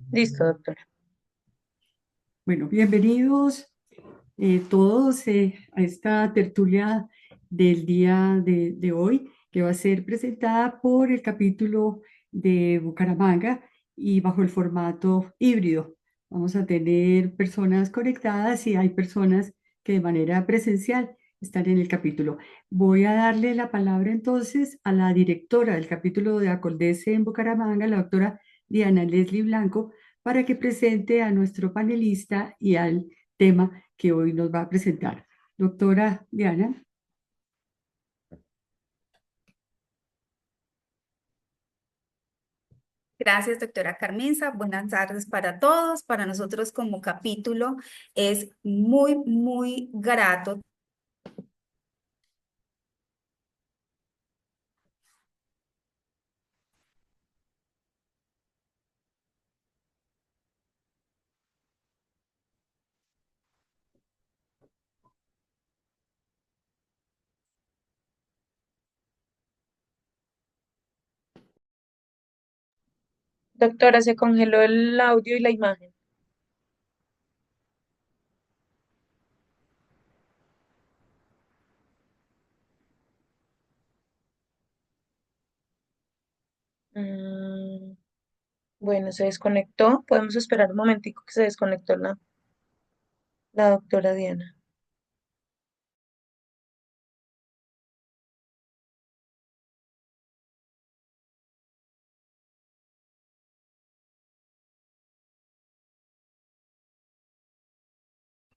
Listo, doctora. Bueno, bienvenidos todos a esta tertulia del día de hoy, que va a ser presentada por el capítulo de Bucaramanga y bajo el formato híbrido. Vamos a tener personas conectadas y hay personas que de manera presencial están en el capítulo. Voy a darle la palabra entonces a la directora del capítulo de Acoldece en Bucaramanga, la doctora Diana Leslie Blanco, para que presente a nuestro panelista y al tema que hoy nos va a presentar. Doctora Diana. Gracias, doctora Carmenza. Buenas tardes para todos. Para nosotros como capítulo es muy, muy grato. Doctora, se congeló el audio y la imagen. Mm, bueno, se desconectó. Podemos esperar un momentico que se desconectó la doctora Diana.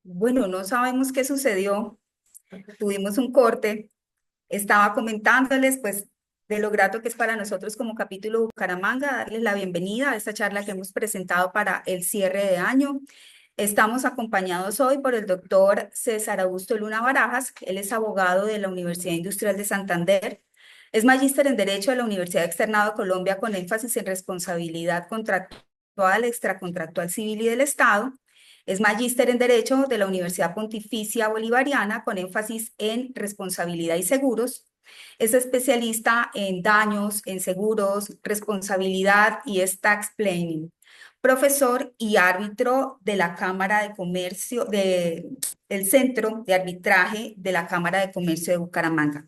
Bueno, no sabemos qué sucedió. Tuvimos un corte. Estaba comentándoles, pues, de lo grato que es para nosotros como capítulo Bucaramanga, darles la bienvenida a esta charla que hemos presentado para el cierre de año. Estamos acompañados hoy por el doctor César Augusto Luna Barajas. Él es abogado de la Universidad Industrial de Santander. Es magíster en Derecho de la Universidad Externado de Colombia con énfasis en responsabilidad contractual, extracontractual civil y del Estado. Es magíster en Derecho de la Universidad Pontificia Bolivariana con énfasis en responsabilidad y seguros. Es especialista en daños, en seguros, responsabilidad y es tax planning. Profesor y árbitro de la Cámara de Comercio, del Centro de Arbitraje de la Cámara de Comercio de Bucaramanga.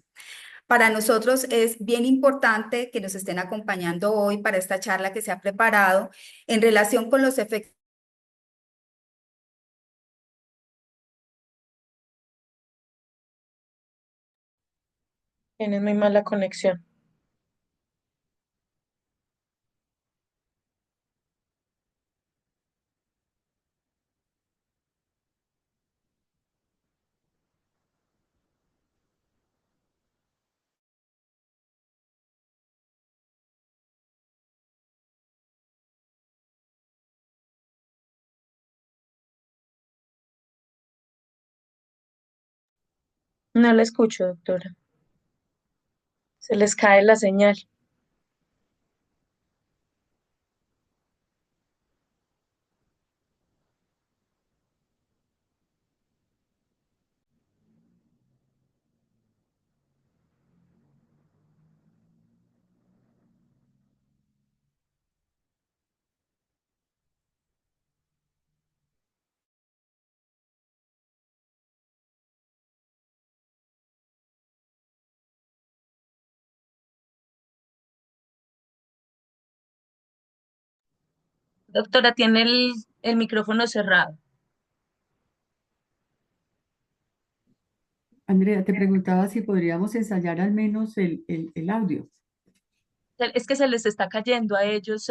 Para nosotros es bien importante que nos estén acompañando hoy para esta charla que se ha preparado en relación con los efectos. Tienes muy mala conexión. No la escucho, doctora. Se les cae la señal. Doctora, tiene el micrófono cerrado. Andrea, te preguntaba si podríamos ensayar al menos el audio. Es que se les está cayendo a ellos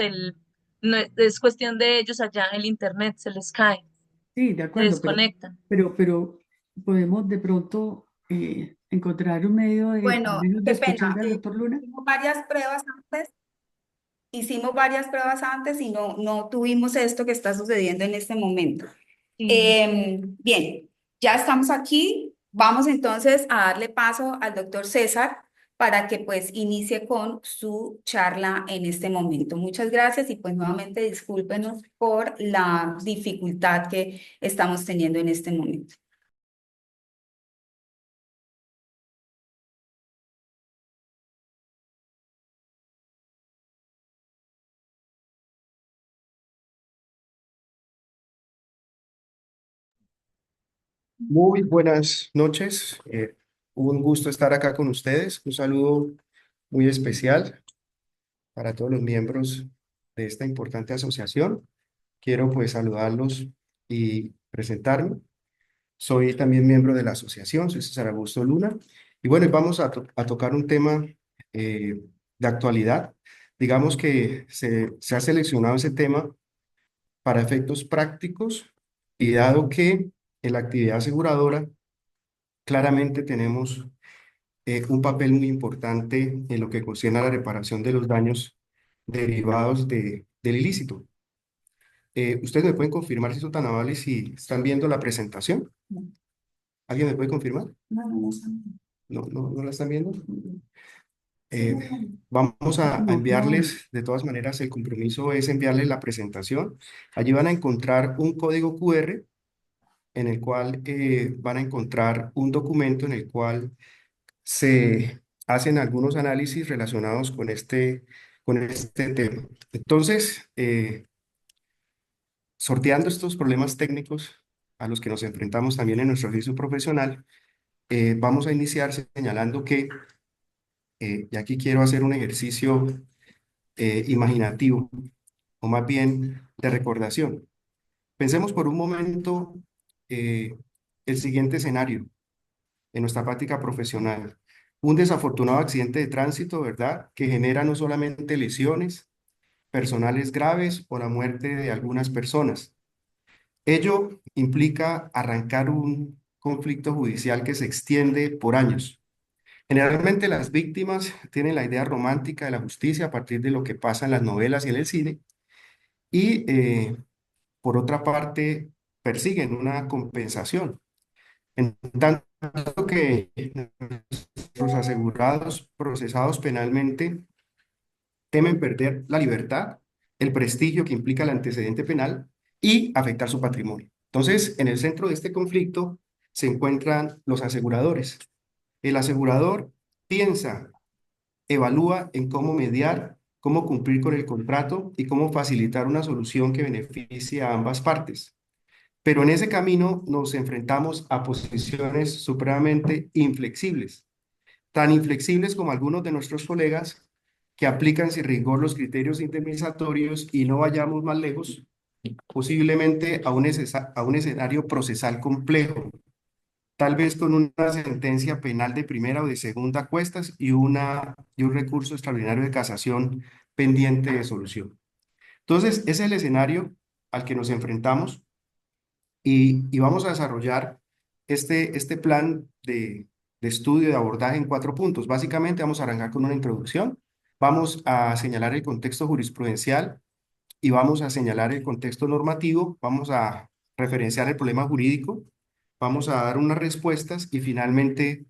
no es cuestión de ellos allá el internet, se les cae, Sí, de se acuerdo, desconectan. pero podemos de pronto encontrar un medio de al Bueno, menos de qué escuchar pena. al doctor Luna. Hicimos varias pruebas antes. Hicimos varias pruebas antes y no tuvimos esto que está sucediendo en este momento. Sí. Bien, ya estamos aquí. Vamos entonces a darle paso al doctor César para que pues inicie con su charla en este momento. Muchas gracias y pues nuevamente discúlpenos por la dificultad que estamos teniendo en este momento. Muy buenas noches. Un gusto estar acá con ustedes. Un saludo muy especial para todos los miembros de esta importante asociación. Quiero pues saludarlos y presentarme. Soy también miembro de la asociación, soy César Augusto Luna. Y bueno, vamos a tocar un tema de actualidad. Digamos que se ha seleccionado ese tema para efectos prácticos y dado que en la actividad aseguradora claramente tenemos un papel muy importante en lo que concierne a la reparación de los daños derivados del ilícito. ¿Ustedes me pueden confirmar si son tan amables si están viendo la presentación? ¿Alguien me puede confirmar? No la están viendo. Eh, Vamos a enviarles, de todas maneras, el compromiso es enviarles la presentación. Allí van a encontrar un código QR en el cual van a encontrar un documento en el cual se hacen algunos análisis relacionados con este tema. Entonces, sorteando estos problemas técnicos a los que nos enfrentamos también en nuestro ejercicio profesional, vamos a iniciar señalando que, y aquí quiero hacer un ejercicio imaginativo, o más bien de recordación. Pensemos por un momento el siguiente escenario en nuestra práctica profesional. Un desafortunado accidente de tránsito, ¿verdad? Que genera no solamente lesiones personales graves o la muerte de algunas personas. Ello implica arrancar un conflicto judicial que se extiende por años. Generalmente las víctimas tienen la idea romántica de la justicia a partir de lo que pasa en las novelas y en el cine y por otra parte persiguen una compensación. En tanto que los asegurados procesados penalmente temen perder la libertad, el prestigio que implica el antecedente penal y afectar su patrimonio. Entonces, en el centro de este conflicto se encuentran los aseguradores. El asegurador piensa, evalúa en cómo mediar, cómo cumplir con el contrato y cómo facilitar una solución que beneficie a ambas partes. Pero en ese camino nos enfrentamos a posiciones supremamente inflexibles, tan inflexibles como algunos de nuestros colegas que aplican sin rigor los criterios indemnizatorios y no vayamos más lejos, posiblemente a un escenario procesal complejo, tal vez con una sentencia penal de primera o de segunda a cuestas y un recurso extraordinario de casación pendiente de solución. Entonces, ese es el escenario al que nos enfrentamos y vamos a desarrollar este plan de estudio, de abordaje en 4 puntos. Básicamente vamos a arrancar con una introducción, vamos a señalar el contexto jurisprudencial y vamos a señalar el contexto normativo, vamos a referenciar el problema jurídico, vamos a dar unas respuestas y finalmente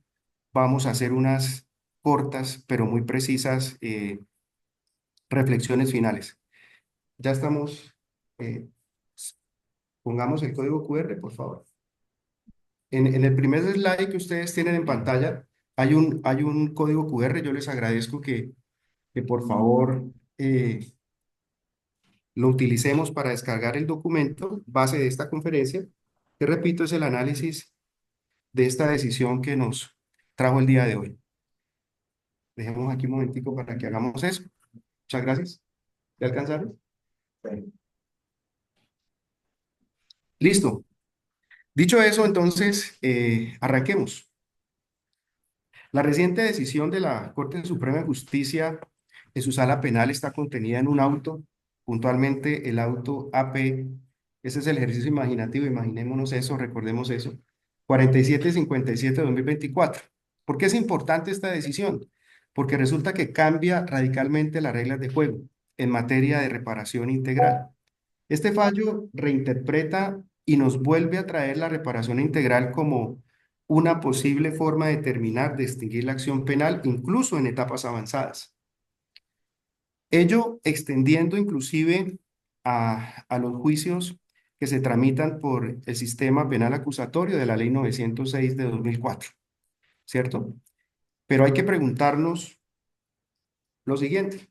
vamos a hacer unas cortas pero muy precisas reflexiones finales. Ya estamos, pongamos el código QR, por favor. En el primer slide que ustedes tienen en pantalla hay un código QR. Yo les agradezco que por favor lo utilicemos para descargar el documento base de esta conferencia, que repito es el análisis de esta decisión que nos trajo el día de hoy. Dejemos aquí un momentico para que hagamos eso. Muchas gracias. ¿Ya alcanzaron? Bueno. Listo. Dicho eso, entonces, arranquemos. La reciente decisión de la Corte Suprema de Justicia en su sala penal está contenida en un auto, puntualmente el auto AP. Ese es el ejercicio imaginativo, imaginémonos eso, recordemos eso. 4757 de 2024. ¿Por qué es importante esta decisión? Porque resulta que cambia radicalmente las reglas de juego en materia de reparación integral. Este fallo reinterpreta y nos vuelve a traer la reparación integral como una posible forma de determinar, de extinguir la acción penal, incluso en etapas avanzadas. Ello extendiendo inclusive a los juicios que se tramitan por el sistema penal acusatorio de la Ley 906 de 2004, ¿cierto? Pero hay que preguntarnos lo siguiente,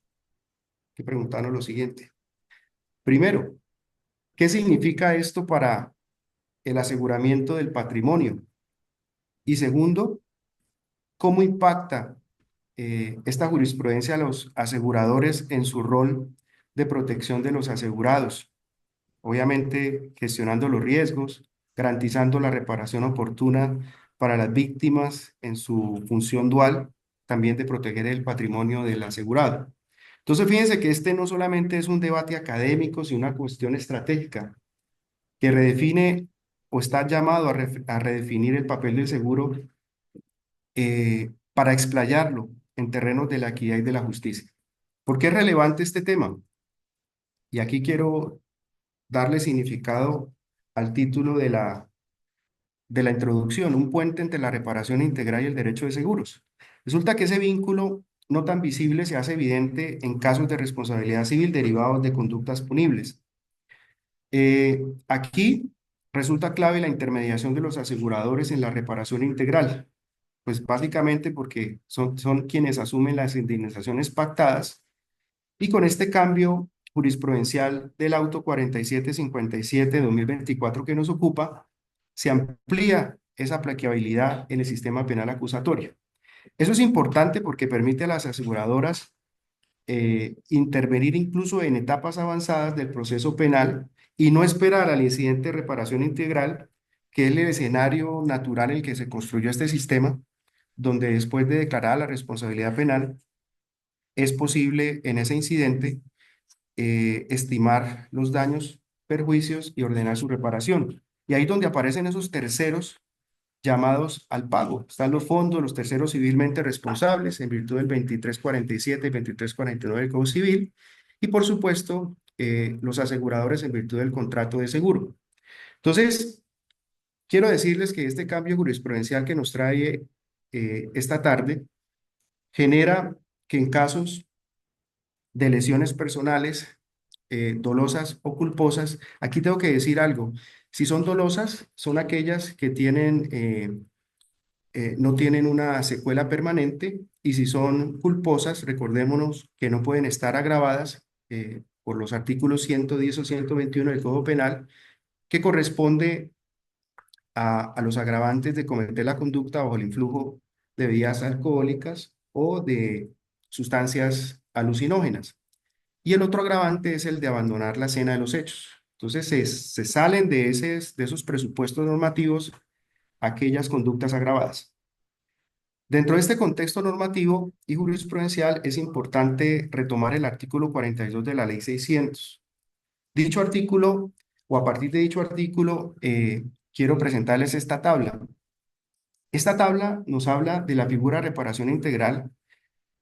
Primero, ¿qué significa esto para el aseguramiento del patrimonio. Y segundo, cómo impacta esta jurisprudencia a los aseguradores en su rol de protección de los asegurados. Obviamente, gestionando los riesgos, garantizando la reparación oportuna para las víctimas en su función dual, también de proteger el patrimonio del asegurado. Entonces, fíjense que este no solamente es un debate académico, sino una cuestión estratégica que redefine o está llamado a redefinir el papel del seguro para explayarlo en terrenos de la equidad y de la justicia. ¿Por qué es relevante este tema? Y aquí quiero darle significado al título de la introducción, un puente entre la reparación integral y el derecho de seguros. Resulta que ese vínculo no tan visible se hace evidente en casos de responsabilidad civil derivados de conductas punibles. Aquí resulta clave la intermediación de los aseguradores en la reparación integral, pues básicamente porque son quienes asumen las indemnizaciones pactadas y con este cambio jurisprudencial del auto 4757 de 2024 que nos ocupa, se amplía esa aplicabilidad en el sistema penal acusatorio. Eso es importante porque permite a las aseguradoras intervenir incluso en etapas avanzadas del proceso penal y no esperar al incidente de reparación integral, que es el escenario natural en el que se construyó este sistema, donde después de declarar la responsabilidad penal, es posible en ese incidente estimar los daños, perjuicios y ordenar su reparación. Y ahí es donde aparecen esos terceros llamados al pago. Están los fondos, los terceros civilmente responsables en virtud del 2347 y 2349 del Código Civil. Y por supuesto, los aseguradores en virtud del contrato de seguro. Entonces, quiero decirles que este cambio jurisprudencial que nos trae esta tarde genera que en casos de lesiones personales, dolosas o culposas, aquí tengo que decir algo. Si son dolosas, son aquellas que no tienen una secuela permanente, y si son culposas, recordémonos que no pueden estar agravadas por los artículos 110 o 121 del Código Penal, que corresponde a los agravantes de cometer la conducta bajo el influjo de bebidas alcohólicas o de sustancias alucinógenas. Y el otro agravante es el de abandonar la escena de los hechos. Entonces se salen de esos presupuestos normativos aquellas conductas agravadas. Dentro de este contexto normativo y jurisprudencial es importante retomar el artículo 42 de la Ley 600. Dicho artículo, o a partir de dicho artículo, quiero presentarles esta tabla. Esta tabla nos habla de la figura de reparación integral,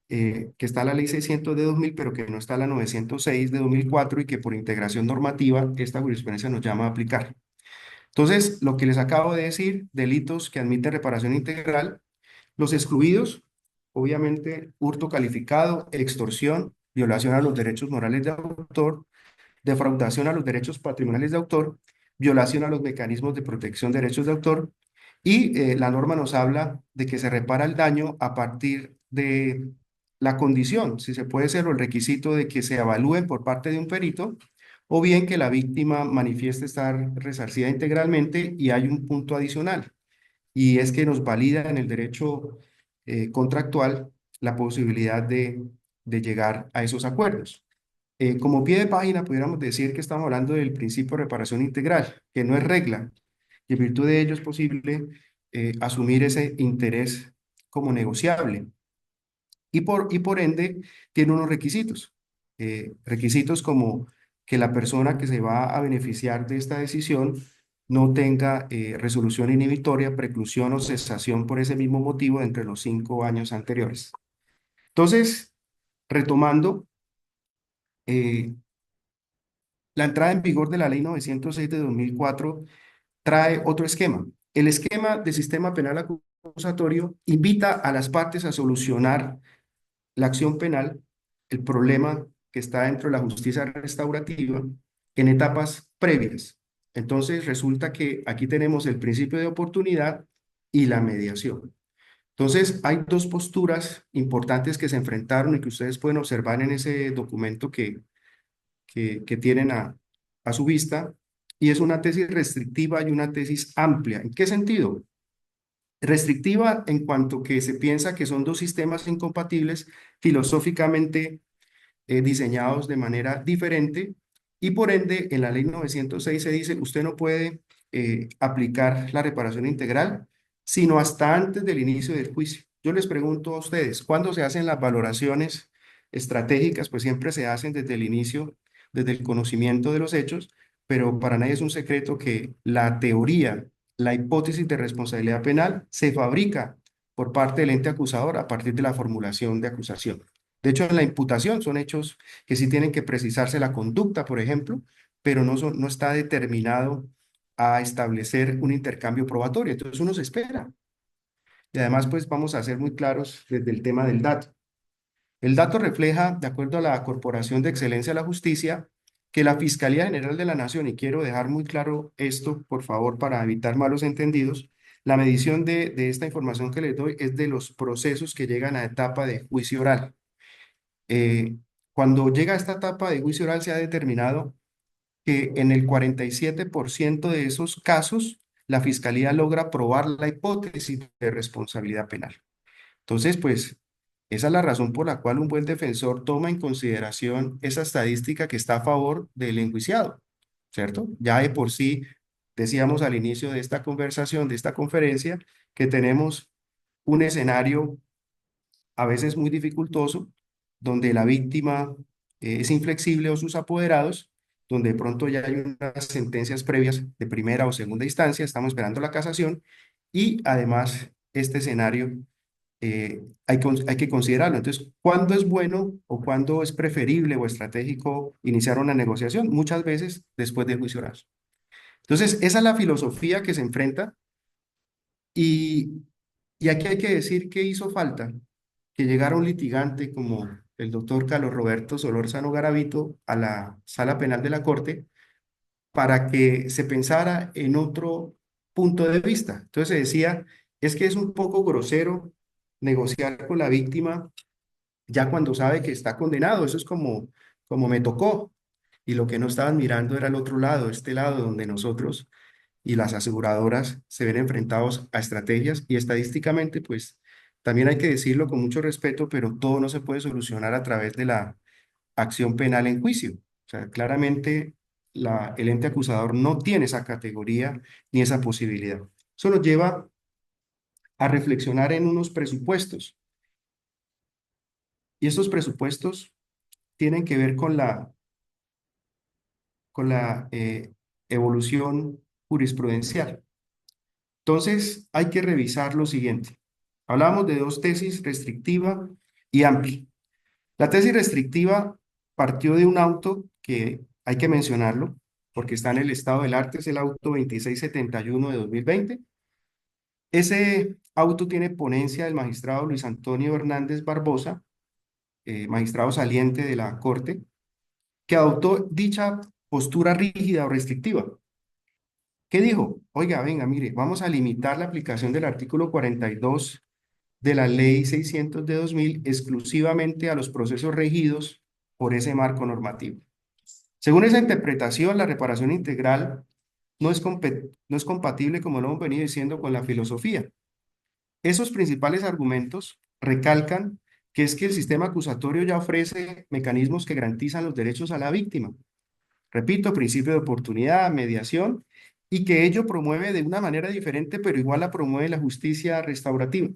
que está la Ley 600 de 2000, pero que no está la 906 de 2004 y que por integración normativa esta jurisprudencia nos llama a aplicar. Entonces, lo que les acabo de decir, delitos que admiten reparación integral, los excluidos, obviamente, hurto calificado, extorsión, violación a los derechos morales de autor, defraudación a los derechos patrimoniales de autor, violación a los mecanismos de protección de derechos de autor, y la norma nos habla de que se repara el daño a partir de la condición, si se puede ser, o el requisito de que se evalúen por parte de un perito, o bien que la víctima manifieste estar resarcida integralmente. Y hay un punto adicional, y es que nos valida en el derecho contractual la posibilidad de llegar a esos acuerdos. Como pie de página, pudiéramos decir que estamos hablando del principio de reparación integral, que no es regla, y en virtud de ello es posible asumir ese interés como negociable. Y por ende, tiene unos requisitos. Requisitos como que la persona que se va a beneficiar de esta decisión no tenga resolución inhibitoria, preclusión o cesación por ese mismo motivo entre los 5 años anteriores. Entonces, retomando, la entrada en vigor de la Ley 906 de 2004 trae otro esquema. El esquema de sistema penal acusatorio invita a las partes a solucionar la acción penal, el problema que está dentro de la justicia restaurativa, en etapas previas. Entonces, resulta que aquí tenemos el principio de oportunidad y la mediación. Entonces, hay dos posturas importantes que se enfrentaron y que ustedes pueden observar en ese documento que tienen a su vista, y es una tesis restrictiva y una tesis amplia. ¿En qué sentido? Restrictiva en cuanto que se piensa que son dos sistemas incompatibles filosóficamente diseñados de manera diferente y por ende en la ley 906 se dice usted no puede aplicar la reparación integral sino hasta antes del inicio del juicio. Yo les pregunto a ustedes, ¿cuándo se hacen las valoraciones estratégicas? Pues siempre se hacen desde el inicio, desde el conocimiento de los hechos, pero para nadie es un secreto que la teoría, la hipótesis de responsabilidad penal se fabrica por parte del ente acusador a partir de la formulación de acusación. De hecho, en la imputación son hechos que sí tienen que precisarse la conducta, por ejemplo, pero no está determinado a establecer un intercambio probatorio. Entonces uno se espera. Y además, pues vamos a ser muy claros desde el tema del dato. El dato refleja, de acuerdo a la Corporación de Excelencia de la Justicia, que la Fiscalía General de la Nación, y quiero dejar muy claro esto, por favor, para evitar malos entendidos, la medición de esta información que les doy es de los procesos que llegan a etapa de juicio oral. Cuando llega a esta etapa de juicio oral se ha determinado que en el 47% de esos casos la Fiscalía logra probar la hipótesis de responsabilidad penal. Entonces, pues, esa es la razón por la cual un buen defensor toma en consideración esa estadística que está a favor del enjuiciado, ¿cierto? Ya de por sí, decíamos al inicio de esta conversación, de esta conferencia, que tenemos un escenario a veces muy dificultoso, donde la víctima es inflexible o sus apoderados, donde de pronto ya hay unas sentencias previas de primera o segunda instancia, estamos esperando la casación, y además este escenario hay que considerarlo. Entonces, ¿cuándo es bueno o cuándo es preferible o estratégico iniciar una negociación? Muchas veces después del juicio oral. Entonces, esa es la filosofía que se enfrenta y, y aquí hay que decir que hizo falta que llegara un litigante como el doctor Carlos Roberto Solórzano Garavito a la sala penal de la Corte para que se pensara en otro punto de vista. Entonces se decía, es que es un poco grosero negociar con la víctima ya cuando sabe que está condenado, eso es como me tocó. Y lo que no estaban mirando era el otro lado, este lado donde nosotros y las aseguradoras se ven enfrentados a estrategias y estadísticamente, pues también hay que decirlo con mucho respeto, pero todo no se puede solucionar a través de la acción penal en juicio. O sea, claramente el ente acusador no tiene esa categoría ni esa posibilidad. Eso nos lleva a reflexionar en unos presupuestos. Y estos presupuestos tienen que ver con la evolución jurisprudencial. Entonces, hay que revisar lo siguiente. Hablamos de dos tesis, restrictiva y amplia. La tesis restrictiva partió de un auto que hay que mencionarlo, porque está en el estado del arte, es el auto 2671 de 2020. Ese auto tiene ponencia del magistrado Luis Antonio Hernández Barbosa, magistrado saliente de la Corte, que adoptó dicha postura rígida o restrictiva. ¿Qué dijo? Oiga, venga, mire, vamos a limitar la aplicación del artículo 42 de la Ley 600 de 2000 exclusivamente a los procesos regidos por ese marco normativo. Según esa interpretación, la reparación integral no es compatible, como lo hemos venido diciendo, con la filosofía. Esos principales argumentos recalcan que es que el sistema acusatorio ya ofrece mecanismos que garantizan los derechos a la víctima. Repito, principio de oportunidad, mediación, y que ello promueve de una manera diferente, pero igual la promueve la justicia restaurativa.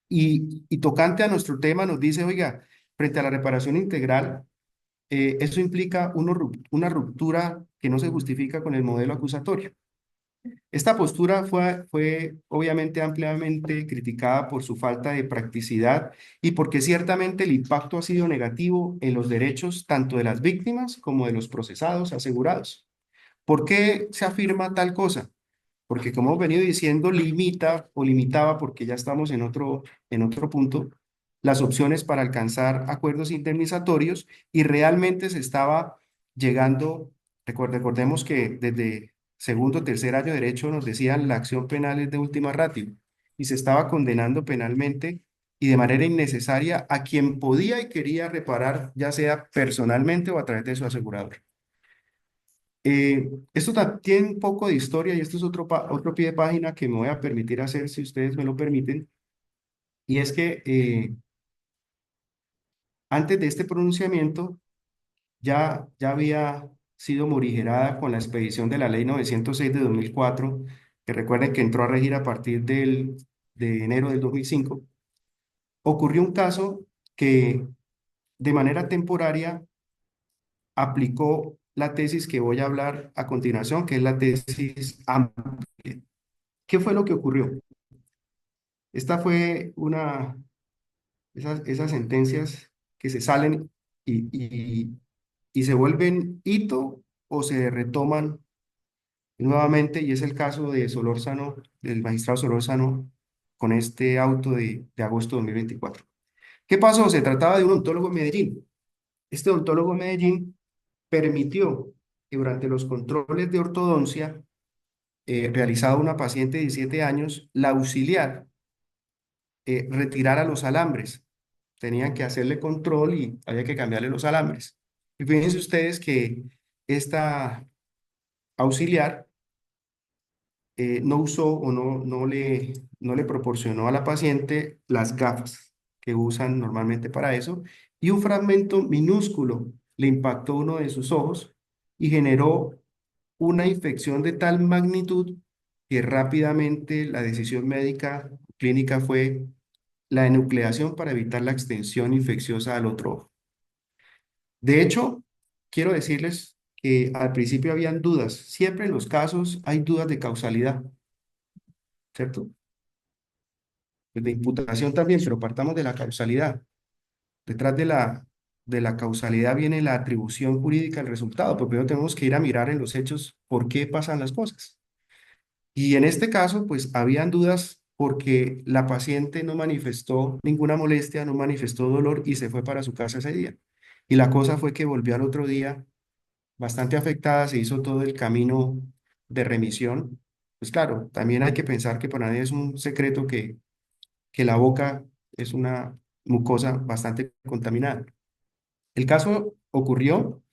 Y tocante a nuestro tema nos dice, oiga, frente a la reparación integral, eso implica una ruptura que no se justifica con el modelo acusatorio. Esta postura fue obviamente ampliamente criticada por su falta de practicidad y porque ciertamente el impacto ha sido negativo en los derechos tanto de las víctimas como de los procesados asegurados. ¿Por qué se afirma tal cosa? Porque como hemos venido diciendo, limita o limitaba, porque ya estamos en otro punto, las opciones para alcanzar acuerdos indemnizatorios y realmente se estaba llegando, recordemos que desde segundo o tercer año de derecho nos decían la acción penal es de última ratio y se estaba condenando penalmente y de manera innecesaria a quien podía y quería reparar, ya sea personalmente o a través de su asegurador. Tiene un poco de historia y esto es otro pie de página que me voy a permitir hacer si ustedes me lo permiten. Y es que antes de este pronunciamiento ya había sido morigerada con la expedición de la Ley 906 de 2004, que recuerden que entró a regir a partir de enero del 2005. Ocurrió un caso que de manera temporaria aplicó la tesis que voy a hablar a continuación, que es la tesis amplia. ¿Qué fue lo que ocurrió? Esta fue esas sentencias que se salen y, y, y se vuelven hito o se retoman nuevamente, y es el caso de Solórzano, del magistrado Solórzano, con este auto de agosto de 2024. ¿Qué pasó? Se trataba de un odontólogo en Medellín. Este odontólogo en Medellín permitió que durante los controles de ortodoncia realizado a una paciente de 17 años, la auxiliar retirara los alambres. Tenían que hacerle control y había que cambiarle los alambres. Y fíjense ustedes que esta auxiliar no usó o no le proporcionó a la paciente las gafas que usan normalmente para eso, y un fragmento minúsculo le impactó uno de sus ojos y generó una infección de tal magnitud que rápidamente la decisión médica clínica fue la enucleación para evitar la extensión infecciosa al otro ojo. De hecho, quiero decirles que al principio habían dudas. Siempre en los casos hay dudas de causalidad, ¿cierto? Pues de imputación también, pero partamos de la causalidad. Detrás de la causalidad viene la atribución jurídica al resultado, porque primero tenemos que ir a mirar en los hechos por qué pasan las cosas. Y en este caso, pues habían dudas porque la paciente no manifestó ninguna molestia, no manifestó dolor y se fue para su casa ese día. Y la cosa fue que volvió al otro día bastante afectada, se hizo todo el camino de remisión. Pues claro, también hay que pensar que para nadie es un secreto que la boca es una mucosa bastante contaminada. El caso ocurrió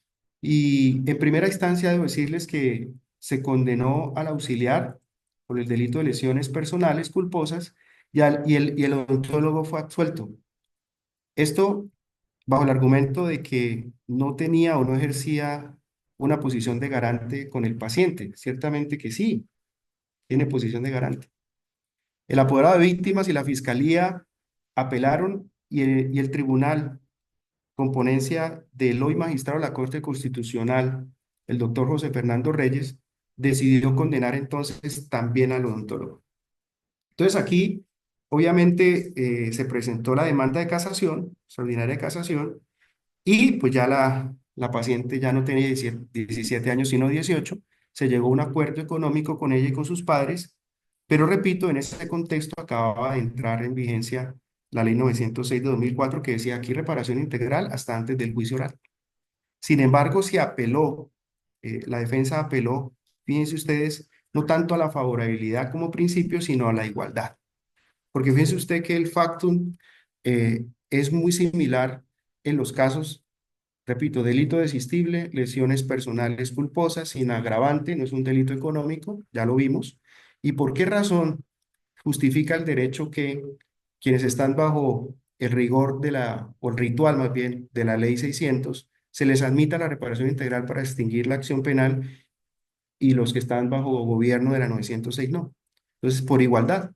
y en primera instancia debo decirles que se condenó al auxiliar por el delito de lesiones personales culposas y el odontólogo fue absuelto. Esto bajo el argumento de que no tenía o no ejercía una posición de garante con el paciente. Ciertamente que sí, tiene posición de garante. El apoderado de víctimas y la fiscalía apelaron y el tribunal, con ponencia del hoy magistrado de la Corte Constitucional, el doctor José Fernando Reyes, decidió condenar entonces también al odontólogo. Entonces aquí, obviamente, se presentó la demanda de casación, extraordinaria de casación, y pues ya la paciente ya no tenía 17 años, sino 18. Se llegó a un acuerdo económico con ella y con sus padres, pero repito, en ese contexto acababa de entrar en vigencia la ley 906 de 2004 que decía aquí reparación integral hasta antes del juicio oral. Sin embargo, se apeló, la defensa apeló, fíjense ustedes, no tanto a la favorabilidad como principio, sino a la igualdad. Porque fíjense usted que el factum es muy similar en los casos, repito, delito desistible, lesiones personales culposas, sin agravante, no es un delito económico, ya lo vimos. ¿Y por qué razón justifica el derecho que quienes están bajo el rigor o el ritual más bien, de la ley 600, se les admita la reparación integral para extinguir la acción penal y los que están bajo gobierno de la 906 no? Entonces, por igualdad.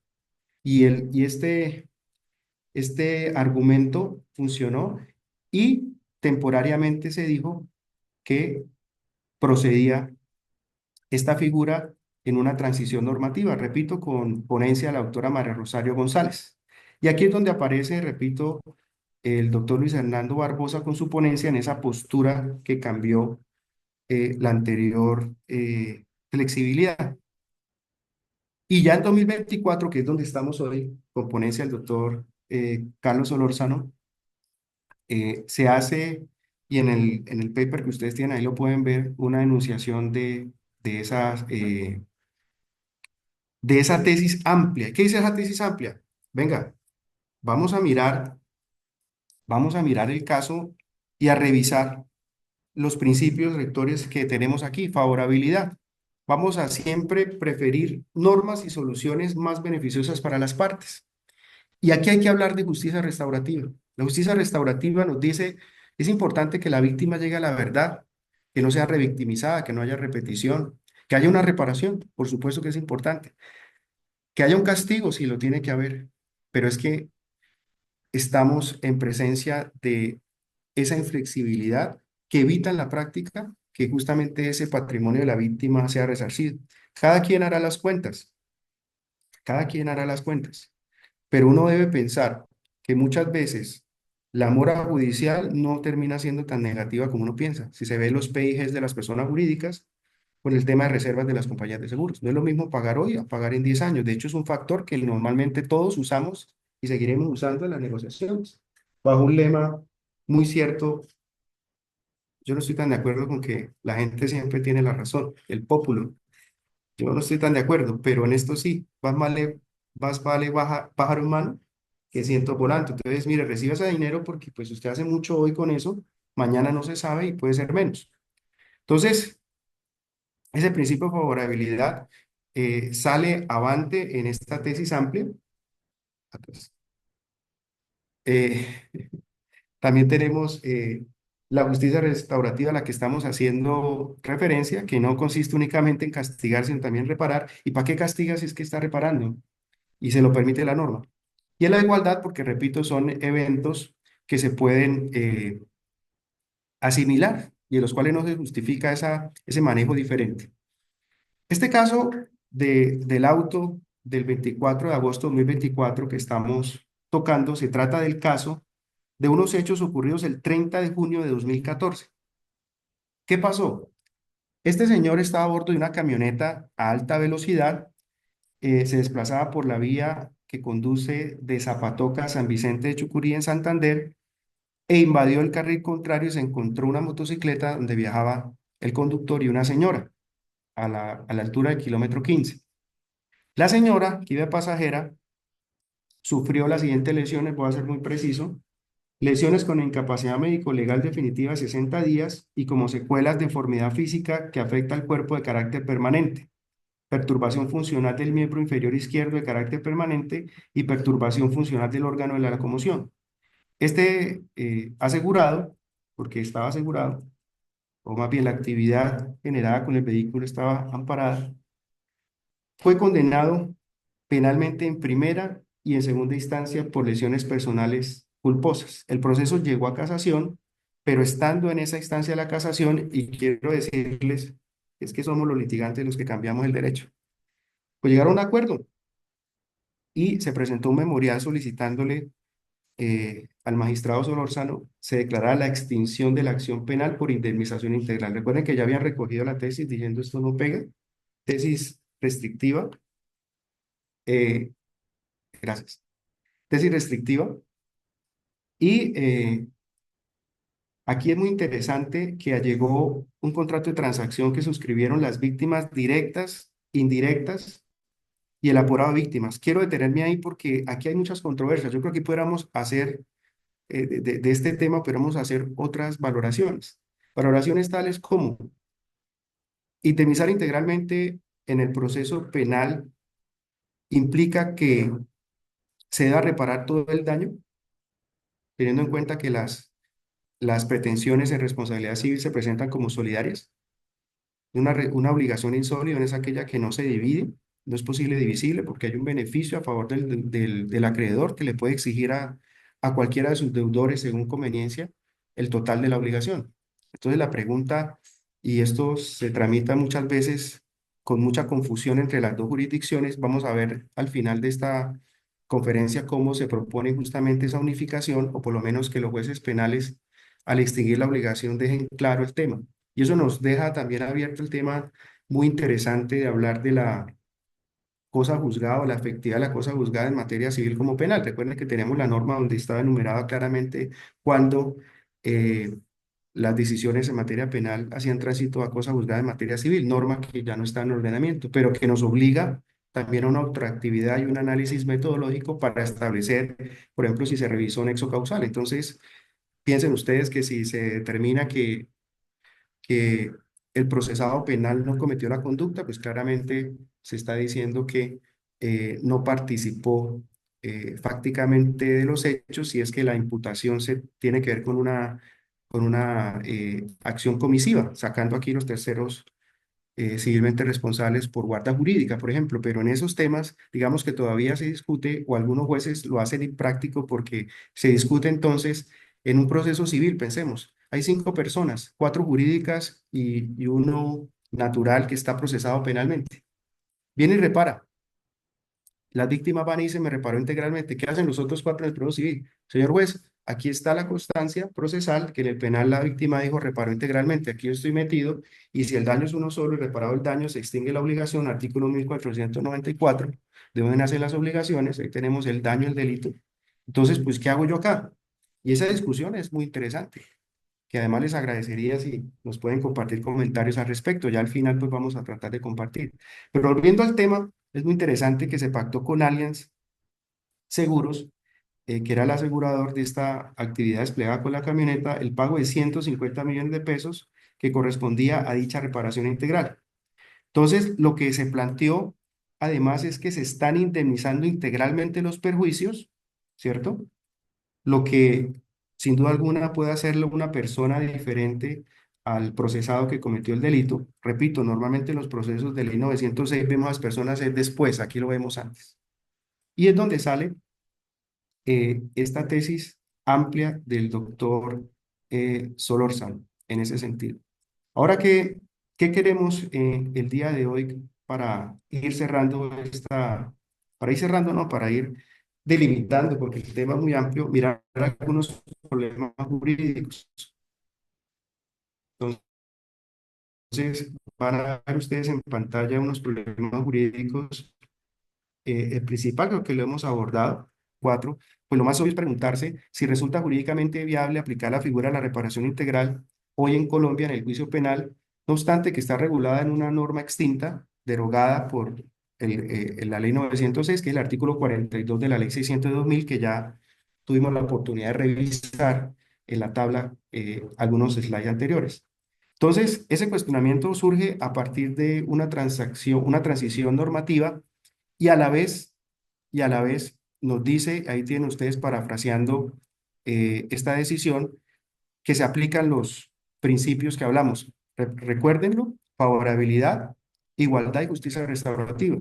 Y este argumento funcionó y temporariamente se dijo que procedía esta figura en una transición normativa, repito, con ponencia de la doctora María Rosario González. Y aquí es donde aparece, repito, el doctor Luis Hernando Barbosa con su ponencia en esa postura que cambió la anterior flexibilidad. Y ya en 2024, que es donde estamos hoy, con ponencia del doctor Carlos Solórzano, se hace, y en el paper que ustedes tienen ahí lo pueden ver, una enunciación de esa tesis amplia. ¿Qué dice esa tesis amplia? Venga, vamos a mirar el caso y a revisar los principios rectores que tenemos aquí, favorabilidad. Vamos a siempre preferir normas y soluciones más beneficiosas para las partes. Y aquí hay que hablar de justicia restaurativa. La justicia restaurativa nos dice, es importante que la víctima llegue a la verdad, que no sea revictimizada, que no haya repetición, que haya una reparación, por supuesto que es importante, que haya un castigo si lo tiene que haber, pero es que estamos en presencia de esa inflexibilidad que evita en la práctica que justamente ese patrimonio de la víctima sea resarcido. Cada quien hará las cuentas, cada quien hará las cuentas. Pero uno debe pensar que muchas veces la mora judicial no termina siendo tan negativa como uno piensa. Si se ve los PIGs de las personas jurídicas con el tema de reservas de las compañías de seguros. No es lo mismo pagar hoy a pagar en 10 años. De hecho, es un factor que normalmente todos usamos y seguiremos usando en las negociaciones. Bajo un lema muy cierto, yo no estoy tan de acuerdo con que la gente siempre tiene la razón, el pópulo. Yo no estoy tan de acuerdo, pero en esto sí, más vale pájaro en mano que ciento volando. Entonces, mire, reciba ese dinero porque pues usted hace mucho hoy con eso, mañana no se sabe y puede ser menos. Entonces, ese principio de favorabilidad sale avante en esta tesis amplia. Atrás. Eh, También tenemos la justicia restaurativa a la que estamos haciendo referencia, que no consiste únicamente en castigar, sino también reparar. ¿Y para qué castiga si es que está reparando? Y se lo permite la norma. Y en la igualdad, porque repito, son eventos que se pueden asimilar y en los cuales no se justifica ese manejo diferente. Este caso del auto del 24 de agosto de 2024 que estamos tocando, se trata del caso de unos hechos ocurridos el 30 de junio de 2014. ¿Qué pasó? Este señor estaba a bordo de una camioneta a alta velocidad, se desplazaba por la vía que conduce de Zapatoca a San Vicente de Chucurí en Santander e invadió el carril contrario y se encontró una motocicleta donde viajaba el conductor y una señora a la altura del kilómetro 15. La señora, que iba pasajera, sufrió las siguientes lesiones, voy a ser muy preciso: lesiones con incapacidad médico-legal definitiva de 60 días y como secuelas de deformidad física que afecta al cuerpo de carácter permanente, perturbación funcional del miembro inferior izquierdo de carácter permanente y perturbación funcional del órgano de la locomoción. Este asegurado, porque estaba asegurado, o más bien la actividad generada con el vehículo estaba amparada, fue condenado penalmente en primera y en segunda instancia por lesiones personales culposas. El proceso llegó a casación, pero estando en esa instancia de la casación, y quiero decirles, es que somos los litigantes los que cambiamos el derecho, pues llegaron a un acuerdo y se presentó un memorial solicitándole al magistrado Solórzano se declarara la extinción de la acción penal por indemnización integral. Recuerden que ya habían recogido la tesis diciendo esto no pega, tesis restrictiva, eh, gracias, tesis restrictiva. Y aquí es muy interesante que llegó un contrato de transacción que suscribieron las víctimas directas, indirectas y el apurado de víctimas. Quiero detenerme ahí porque aquí hay muchas controversias. Yo creo que pudiéramos hacer, de este tema, podríamos hacer otras valoraciones. Valoraciones tales como indemnizar integralmente en el proceso penal implica que se deba reparar todo el daño, teniendo en cuenta que las pretensiones en responsabilidad civil se presentan como solidarias. Una obligación insólita es aquella que no se divide, no es posible divisible porque hay un beneficio a favor del acreedor que le puede exigir a cualquiera de sus deudores según conveniencia el total de la obligación. Entonces la pregunta, y esto se tramita muchas veces con mucha confusión entre las dos jurisdicciones, vamos a ver al final de esta conferencia cómo se propone justamente esa unificación, o por lo menos que los jueces penales al extinguir la obligación dejen claro el tema. Y eso nos deja también abierto el tema muy interesante de hablar de la cosa juzgada o la efectividad de la cosa juzgada en materia civil como penal. Recuerden que tenemos la norma donde estaba enumerada claramente cuando las decisiones en materia penal hacían tránsito a cosa juzgada en materia civil, norma que ya no está en ordenamiento, pero que nos obliga también a una otra actividad y un análisis metodológico para establecer, por ejemplo, si se revisó nexo causal. Entonces, piensen ustedes que si se determina que que el procesado penal no cometió la conducta, pues claramente se está diciendo que no participó fácticamente de los hechos si es que la imputación se tiene que ver con una acción comisiva, sacando aquí los terceros civilmente responsables por guarda jurídica, por ejemplo, pero en esos temas, digamos que todavía se discute o algunos jueces lo hacen impráctico porque se discute entonces en un proceso civil, pensemos, hay 5 personas, 4 jurídicas y uno natural que está procesado penalmente. Viene y repara. Las víctimas van y dicen, me reparó integralmente. ¿Qué hacen los otros 4 en el proceso civil? Señor juez, aquí está la constancia procesal que en el penal la víctima dijo reparó integralmente. Aquí yo estoy metido y si el daño es uno solo y reparado el daño, se extingue la obligación, artículo 1494, de donde nacen las obligaciones. Ahí tenemos el daño, el delito. Entonces, pues, ¿qué hago yo acá? Y esa discusión es muy interesante, que además les agradecería si nos pueden compartir comentarios al respecto. Ya al final pues vamos a tratar de compartir. Pero volviendo al tema, es muy interesante que se pactó con Allianz Seguros, que era el asegurador de esta actividad desplegada con la camioneta, el pago de 150 millones de pesos que correspondía a dicha reparación integral. Entonces, lo que se planteó además es que se están indemnizando integralmente los perjuicios, ¿cierto? Lo que sin duda alguna puede hacerlo una persona diferente al procesado que cometió el delito. Repito, normalmente en los procesos de ley 906 vemos a las personas es después, aquí lo vemos antes. Y es donde sale esta tesis amplia del doctor Solórzano en ese sentido. Ahora, ¿qué queremos el día de hoy para ir cerrando para ir cerrando, no, para ir delimitando, porque el tema es muy amplio, mirar algunos problemas jurídicos. Entonces, van a ver ustedes en pantalla unos problemas jurídicos. El principal, creo que lo hemos abordado, 4, pues lo más obvio es preguntarse si resulta jurídicamente viable aplicar la figura de la reparación integral hoy en Colombia en el juicio penal, no obstante que está regulada en una norma extinta, derogada por la ley 906, que es el artículo 42 de la ley 600 de 2000, que ya tuvimos la oportunidad de revisar en la tabla algunos slides anteriores. Entonces, ese cuestionamiento surge a partir de una transición normativa y a la vez nos dice, ahí tienen ustedes parafraseando esta decisión, que se aplican los principios que hablamos. Recuérdenlo, favorabilidad, igualdad y justicia restaurativa.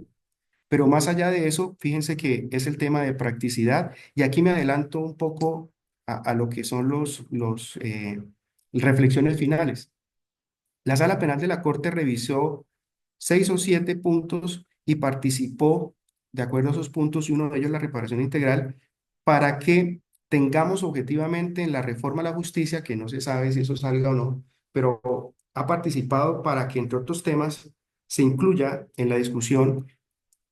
Pero más allá de eso, fíjense que es el tema de practicidad y aquí me adelanto un poco a lo que son los reflexiones finales. La Sala Penal de la Corte revisó 6 o 7 puntos y participó de acuerdo a esos puntos y uno de ellos la reparación integral para que tengamos objetivamente en la reforma a la justicia, que no se sabe si eso salga o no, pero ha participado para que entre otros temas se incluya en la discusión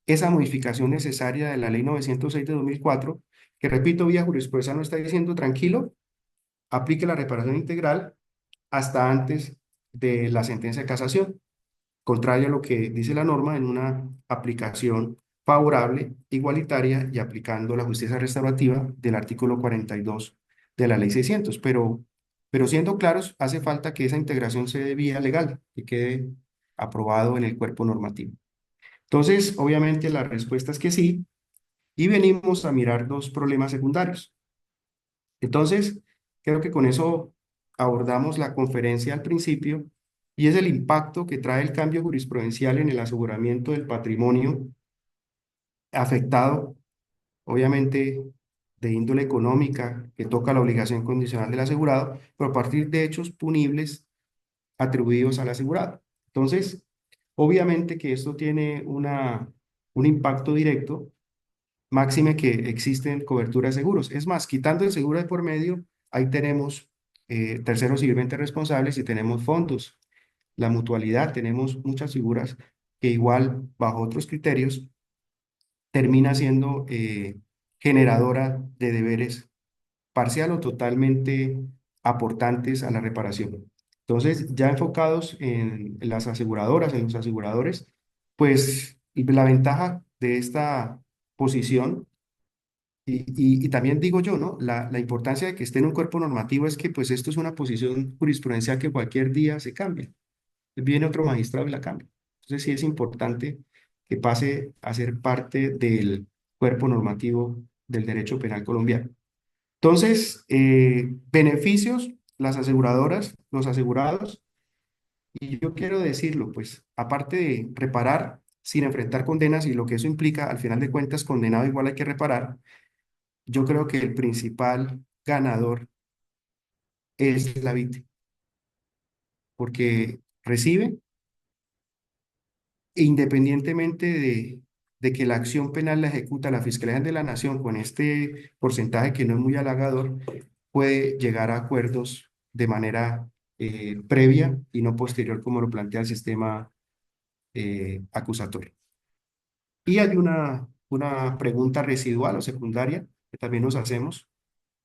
esa modificación necesaria de la ley 906 de 2004, que repito, vía jurisprudencia no está diciendo tranquilo, aplique la reparación integral hasta antes de la sentencia de casación, contrario a lo que dice la norma en una aplicación favorable, igualitaria y aplicando la justicia restaurativa del artículo 42 de la ley 600. Pero siendo claros, hace falta que esa integración se dé vía legal, que quede aprobado en el cuerpo normativo. Entonces, obviamente la respuesta es que sí, y venimos a mirar 2 problemas secundarios. Entonces, creo que con eso abordamos la conferencia al principio y es el impacto que trae el cambio jurisprudencial en el aseguramiento del patrimonio afectado, obviamente, de índole económica, que toca la obligación condicional del asegurado, pero a partir de hechos punibles atribuidos al asegurado. Entonces, obviamente que esto tiene un impacto directo. Máxime que existen coberturas de seguros. Es más, quitando el seguro de por medio, ahí tenemos terceros civilmente responsables y tenemos fondos. La mutualidad, tenemos muchas figuras que igual, bajo otros criterios, termina siendo generadora de deberes parcial o totalmente aportantes a la reparación. Entonces, ya enfocados en las aseguradoras, en los aseguradores, pues la ventaja de esta posición y también digo yo, ¿no? La importancia de que esté en un cuerpo normativo es que pues esto es una posición jurisprudencial que cualquier día se cambia. Viene otro magistrado y la cambia. Entonces sí es importante que pase a ser parte del cuerpo normativo del derecho penal colombiano. Entonces, beneficios, las aseguradoras, los asegurados, y yo quiero decirlo, pues, aparte de reparar sin enfrentar condenas y lo que eso implica, al final de cuentas, condenado igual hay que reparar, yo creo que el principal ganador es la víctima, porque recibe, independientemente de que la acción penal la ejecuta la Fiscalía de la Nación con este porcentaje que no es muy halagador, puede llegar a acuerdos de manera previa y no posterior como lo plantea el sistema acusatorio. Y hay una pregunta residual o secundaria que también nos hacemos.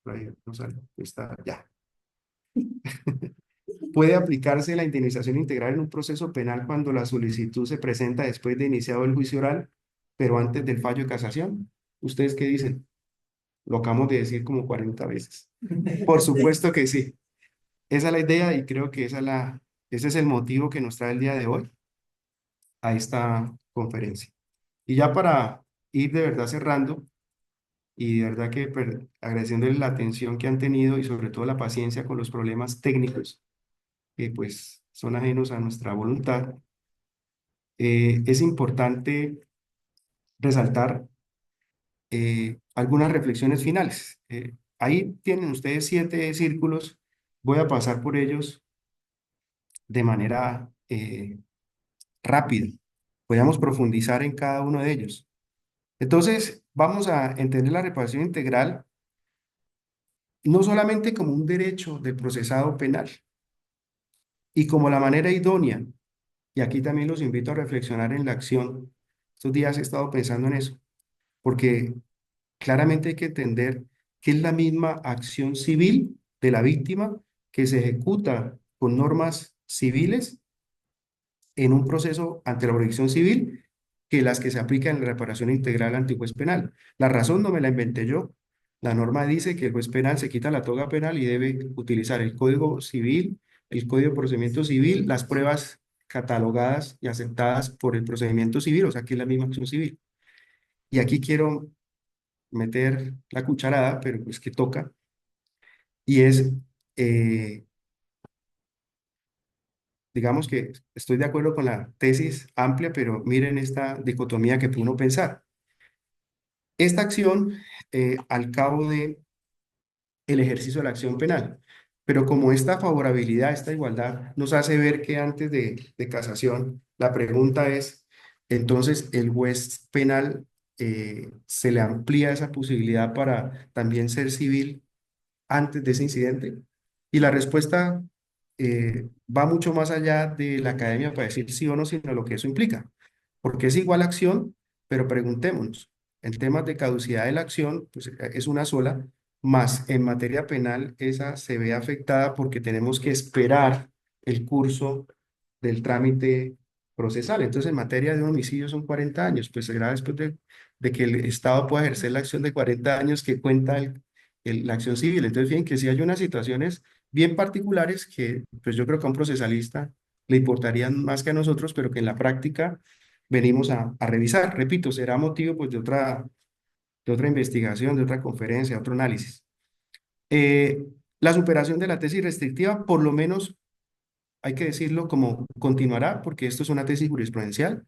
Por ahí no sale, está ya. ¿Puede aplicarse la indemnización integral en un proceso penal cuando la solicitud se presenta después de iniciado el juicio oral, pero antes del fallo de casación? ¿Ustedes qué dicen? Lo acabamos de decir como 40 veces. Por supuesto que sí. Esa es la idea y creo que ese es el motivo que nos trae el día de hoy a esta conferencia. Y ya para ir de verdad cerrando, y de verdad que agradeciéndoles la atención que han tenido y sobre todo la paciencia con los problemas técnicos que pues son ajenos a nuestra voluntad, es importante resaltar algunas reflexiones finales. Ahí tienen ustedes 7 círculos, voy a pasar por ellos de manera rápida. Podríamos profundizar en cada uno de ellos. Entonces, vamos a entender la reparación integral no solamente como un derecho del procesado penal y como la manera idónea, y aquí también los invito a reflexionar en la acción. Estos días he estado pensando en eso, porque claramente hay que entender que es la misma acción civil de la víctima que se ejecuta con normas civiles en un proceso ante la jurisdicción civil que las que se aplican en la reparación integral ante juez penal. La razón no me la inventé yo. La norma dice que el juez penal se quita la toga penal y debe utilizar el Código Civil, el Código de Procedimiento Civil, las pruebas catalogadas y aceptadas por el procedimiento civil, o sea que es la misma acción civil. Y aquí quiero meter la cucharada, pero pues que toca, y es, eh, digamos que estoy de acuerdo con la tesis amplia, pero miren esta dicotomía que puede uno pensar. Esta acción, al cabo de el ejercicio de la acción penal, pero como esta favorabilidad, esta igualdad, nos hace ver que antes de casación, la pregunta es, entonces, el juez penal se le amplía esa posibilidad para también ser civil antes de ese incidente? Y la respuesta va mucho más allá de la academia para decir sí o no, sino lo que eso implica. Porque es igual acción, pero preguntémonos, en temas de caducidad de la acción, pues es una sola, más en materia penal esa se ve afectada porque tenemos que esperar el curso del trámite procesal. Entonces, en materia de homicidio son 40 años, pues será después de que el Estado pueda ejercer la acción de 40 años que cuenta la acción civil. Entonces, bien, que sí hay unas situaciones bien particulares que pues yo creo que a un procesalista le importarían más que a nosotros, pero que en la práctica venimos a revisar. Repito, será motivo pues de otra investigación, de otra conferencia, otro análisis. La superación de la tesis restrictiva, por lo menos hay que decirlo como continuará, porque esto es una tesis jurisprudencial.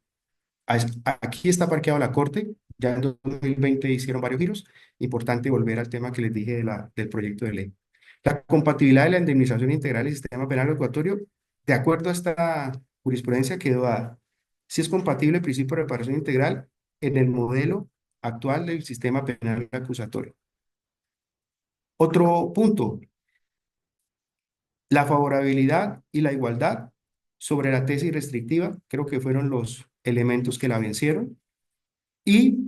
Aquí está parqueado la Corte, ya en 2020 hicieron varios giros. Importante volver al tema que les dije del proyecto de ley. La compatibilidad de la indemnización integral del sistema penal ecuatorio, de acuerdo a esta jurisprudencia, quedó dada. Si es compatible el principio de reparación integral en el modelo actual del sistema penal acusatorio. Otro punto, la favorabilidad y la igualdad sobre la tesis restrictiva, creo que fueron los elementos que la vencieron. Y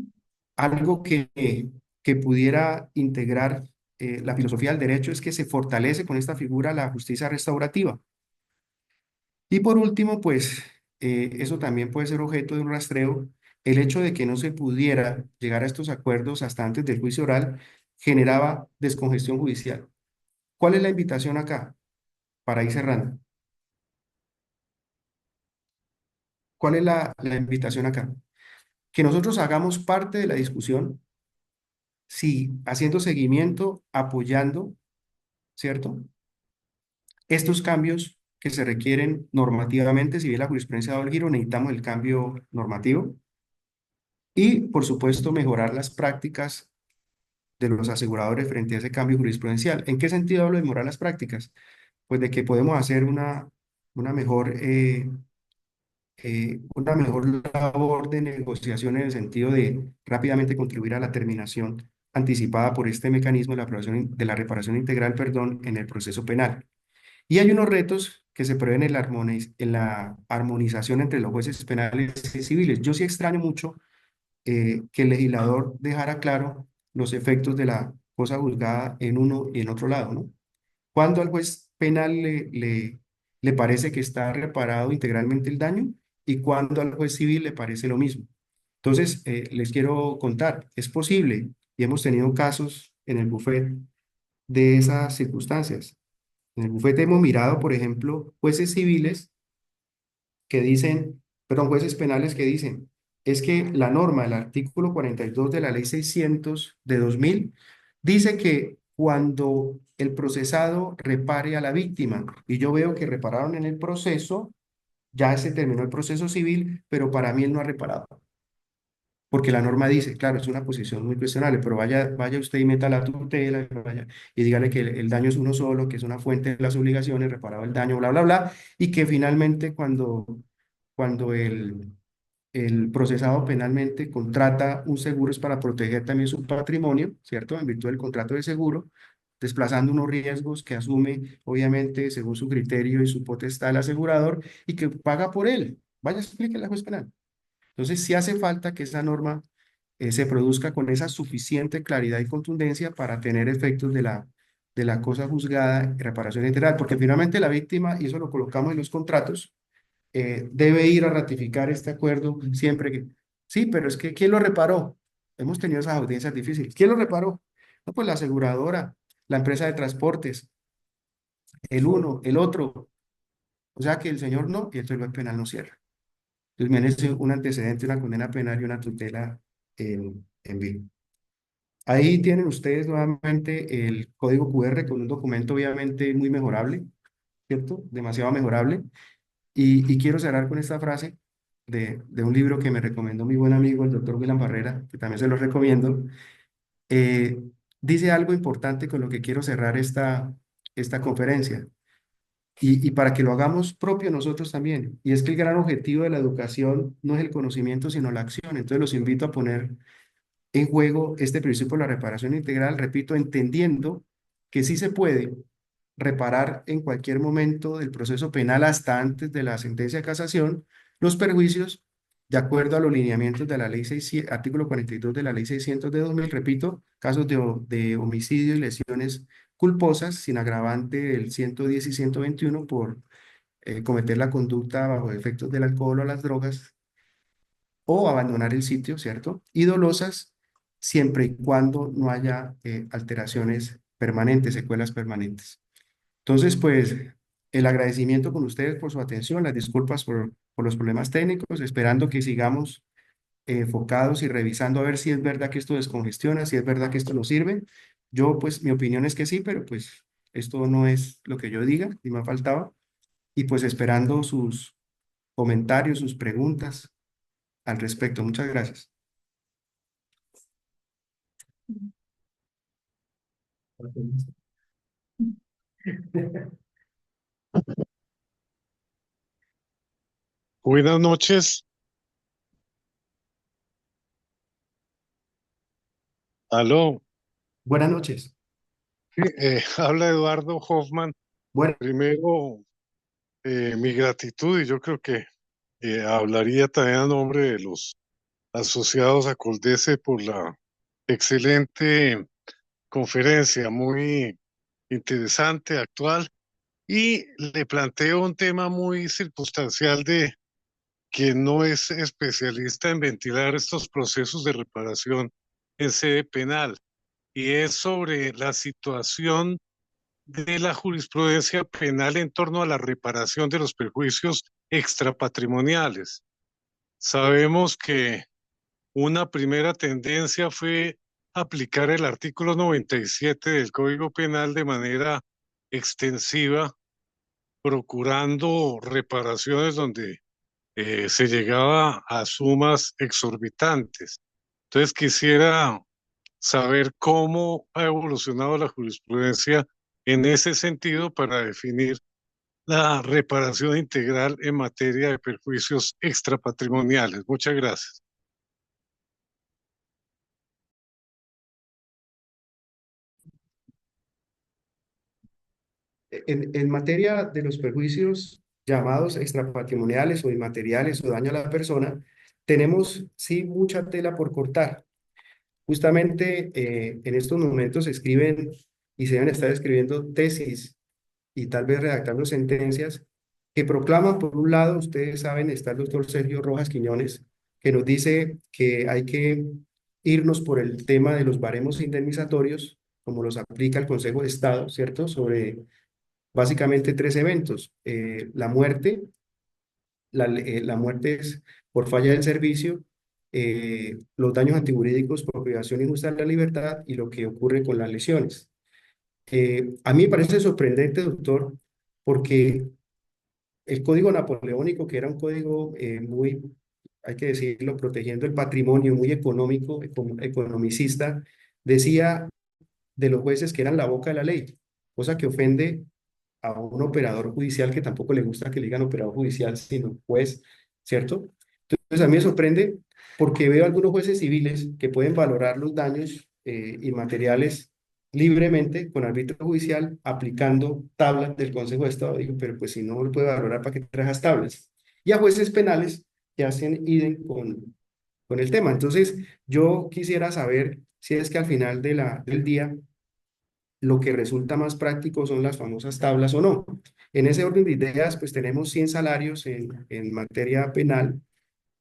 algo que pudiera integrar la filosofía del derecho es que se fortalece con esta figura la justicia restaurativa. Y por último, pues eso también puede ser objeto de un rastreo, el hecho de que no se pudiera llegar a estos acuerdos hasta antes del juicio oral generaba descongestión judicial. ¿Cuál es la invitación acá? Para ir cerrando. ¿Cuál es la invitación acá? Que nosotros hagamos parte de la discusión, sí, haciendo seguimiento, apoyando, ¿cierto? Estos cambios que se requieren normativamente, si bien la jurisprudencia ha dado el giro, necesitamos el cambio normativo y, por supuesto, mejorar las prácticas de los aseguradores frente a ese cambio jurisprudencial. ¿En qué sentido hablo de mejorar las prácticas? Pues de que podemos hacer una mejor, una mejor labor de negociación en el sentido de rápidamente contribuir a la terminación anticipada por este mecanismo de la de la reparación integral, perdón, en el proceso penal. Y hay unos retos que se prevén en en la armonización entre los jueces penales y civiles. Yo sí extraño mucho que el legislador dejara claro los efectos de la cosa juzgada en uno y en otro lado, ¿no? Cuando al juez penal le parece que está reparado integralmente el daño y cuando al juez civil le parece lo mismo. Entonces, les quiero contar, es posible, y hemos tenido casos en el bufete de esas circunstancias. En el bufete hemos mirado, por ejemplo, jueces civiles que dicen, perdón, jueces penales que dicen, es que la norma del artículo 42 de la ley 600 de 2000 dice que cuando el procesado repare a la víctima, y yo veo que repararon en el proceso, ya se terminó el proceso civil, pero para mí él no ha reparado. Porque la norma dice, claro, es una posición muy cuestionable, pero vaya usted y meta la tutela y dígale que el daño es uno solo, que es una fuente de las obligaciones, reparado el daño, bla, bla, bla, y que finalmente cuando el procesado penalmente contrata un seguro es para proteger también su patrimonio, ¿cierto? En virtud del contrato de seguro, desplazando unos riesgos que asume, obviamente, según su criterio y su potestad el asegurador y que paga por él. Vaya, explíquele al juez penal. Entonces, sí hace falta que esa norma se produzca con esa suficiente claridad y contundencia para tener efectos de la cosa juzgada y reparación integral, porque finalmente la víctima, y eso lo colocamos en los contratos, debe ir a ratificar este acuerdo siempre que... Sí, pero es que ¿quién lo reparó? Hemos tenido esas audiencias difíciles. ¿Quién lo reparó? No, pues la aseguradora, la empresa de transportes, el uno, el otro. O sea que el señor no, y entonces el penal no cierra. Entonces merece un antecedente, una condena penal y una tutela en vivo. Ahí tienen ustedes nuevamente el código QR con un documento obviamente muy mejorable, ¿cierto? Demasiado mejorable. Y quiero cerrar con esta frase de un libro que me recomendó mi buen amigo, el doctor William Barrera, que también se lo recomiendo. Eh, Dice algo importante con lo que quiero cerrar esta conferencia. Y para que lo hagamos propio nosotros también. Y es que el gran objetivo de la educación no es el conocimiento, sino la acción. Entonces los invito a poner en juego este principio de la reparación integral, repito, entendiendo que sí se puede reparar en cualquier momento del proceso penal hasta antes de la sentencia de casación los perjuicios de acuerdo a los lineamientos de la ley 600, artículo 42 de la ley 600 de 2000, repito, casos de homicidio y lesiones culposas sin agravante del 110 y 121 por cometer la conducta bajo efectos del alcohol o las drogas o abandonar el sitio, ¿cierto? Y dolosas siempre y cuando no haya alteraciones permanentes, secuelas permanentes. Entonces, pues, el agradecimiento con ustedes por su atención, las disculpas por los problemas técnicos, esperando que sigamos enfocados y revisando a ver si es verdad que esto descongestiona, si es verdad que esto nos sirve. Yo, pues, mi opinión es que sí, pero pues esto no es lo que yo diga, ni me faltaba. Y pues esperando sus comentarios, sus preguntas al respecto. Muchas gracias. Buenas noches. Aló. Buenas noches. Habla Eduardo Hoffman. Bueno, Primero, mi gratitud y yo creo que hablaría también a nombre de los asociados a Coldese por la excelente conferencia, muy interesante, actual, y le planteo un tema muy circunstancial que no es especialista en ventilar estos procesos de reparación en sede penal, y es sobre la situación de la jurisprudencia penal en torno a la reparación de los perjuicios extrapatrimoniales. Sabemos que una primera tendencia fue aplicar el artículo 97 del Código Penal de manera extensiva, procurando reparaciones donde se llegaba a sumas exorbitantes. Entonces quisiera saber cómo ha evolucionado la jurisprudencia en ese sentido para definir la reparación integral en materia de perjuicios extrapatrimoniales. Muchas gracias. En materia de los perjuicios llamados extrapatrimoniales o inmateriales o daño a la persona, tenemos sí mucha tela por cortar. Justamente en estos momentos se escriben y se deben estar escribiendo tesis y tal vez redactando sentencias que proclaman, por un lado, ustedes saben, está el doctor Sergio Rojas Quiñones, que nos dice que hay que irnos por el tema de los baremos indemnizatorios, como los aplica el Consejo de Estado, ¿cierto? Sobre básicamente tres eventos. La muerte, la muerte es por falla del servicio, los daños antijurídicos por privación injusta de la libertad y lo que ocurre con las lesiones. A mí me parece sorprendente, doctor, porque el código napoleónico, que era un código muy, hay que decirlo, protegiendo el patrimonio, muy económico, economicista, decía de los jueces que eran la boca de la ley, cosa que ofende a un operador judicial que tampoco le gusta que le digan operador judicial, sino juez, ¿cierto? Entonces a mí me sorprende porque veo algunos jueces civiles que pueden valorar los daños inmateriales libremente con arbitrio judicial aplicando tablas del Consejo de Estado. Digo, pero pues si no lo puede valorar, ¿para qué traes tablas? Y a jueces penales que hacen idem con el tema. Entonces yo quisiera saber si es que al final del día lo que resulta más práctico son las famosas tablas o no. En ese orden de ideas, pues tenemos 100 salarios en materia penal,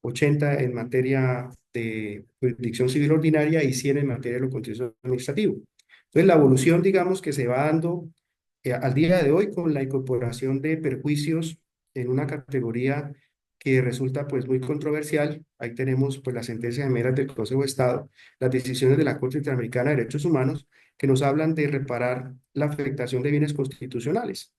80 en materia de jurisdicción civil ordinaria y 100 en materia de lo contencioso administrativo. Entonces, la evolución, digamos, que se va dando al día de hoy con la incorporación de perjuicios en una categoría que resulta pues muy controversial. Ahí tenemos pues la sentencia de Meras del Consejo de Estado, las decisiones de la Corte Interamericana de Derechos Humanos que nos hablan de reparar la afectación de bienes constitucionales,